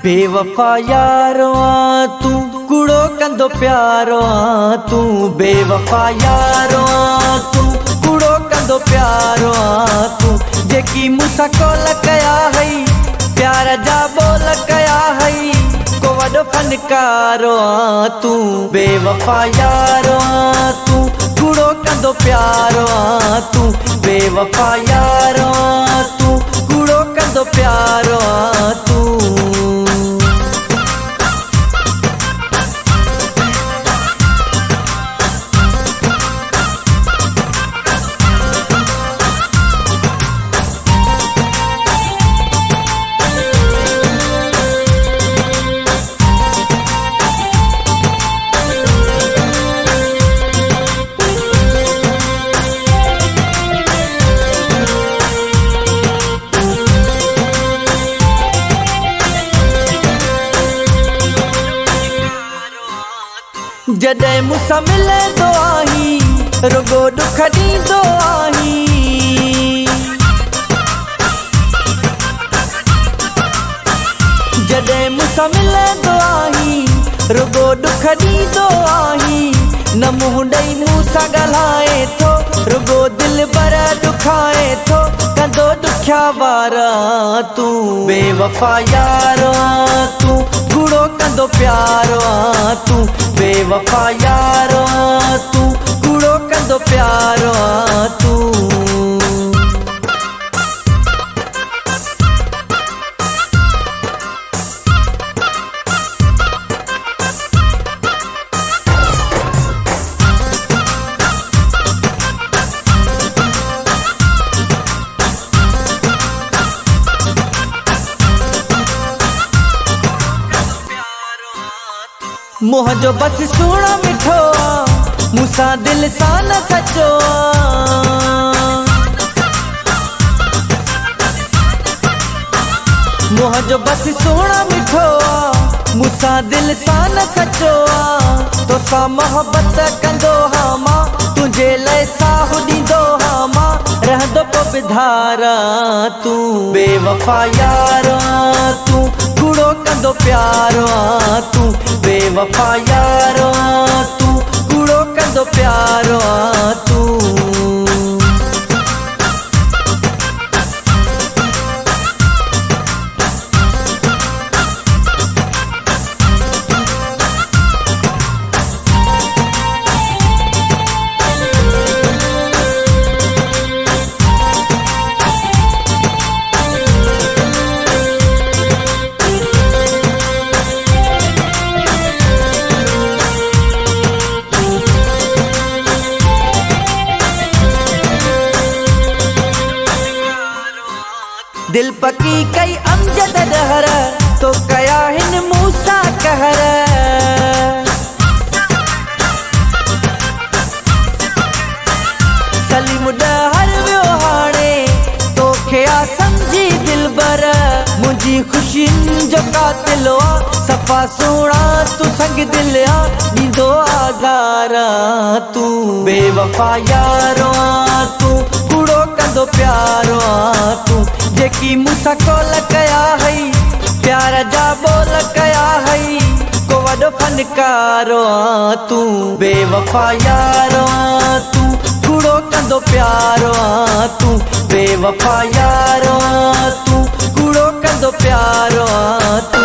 बेवफा यारो तू कूड़ो कंदो प्यारो तू बेवफा यारो तू कूड़ो कंदो प्यारो तू जेकी मूंसां कोल कया हई प्यार जा बोल कया हई को वडो फनकारो तू बेवफा यारो तू कूड़ो कंदो प्यारो तू बेवफा यारो तू कूड़ो कंदो प्यारो तू जॾहिं मूंसां मिलंदो आहीं रुगो दुख ॾींदो आहीं जॾहिं मूंसां मिलंदो आहीं रुगो दुख ॾींदो आहीं न मुंहुं ॾेई मूंसां ॻाल्हाए थो रुगो दिल भर दुखाए थो कंदो दुखिया वारा तू बेवफा यारो तू कूड़ो कंदो प्यारो तू बेवफा यारो तू कूड़ो कंदो प्यारो तू मुँह जो बस सुहिणो मिठो मूंसां दिल सां न सचो मुँह जो बस सुहिणो मिठो मूंसां दिल सां न सचो तोसां मोहबत कंदो हा मां तुंहिंजे लाइ साहु ॾींदो हा मां रहंदो पोइ बिधारा तू बेवफा यारो तू कूड़ो कंदो प्यारो तू बेवफा यारो तू कूड़ो कंदो प्यारो तू दिल पकी कई अमजद दहर तो कया हिन मूंसां कहर सलीम डहर वियो हाणे तोखे आ सम्झी दिलबर मुंहिंजी ख़ुशियुनि जो कातिल आ सफ़ा सुहिणा तू संग दिल आ ॾींदो आज़ारा तू बेवफा यारो तू कूड़ो कंदो प्यारो तू जेकी मूंसां कोल कया हई प्यार जा बोल कया हई को वडो फनकारो तू बेवफा यारो तू कूड़ो कंदो प्यारो तू बेवफा यारो तू कूड़ो कंदो प्यारो तू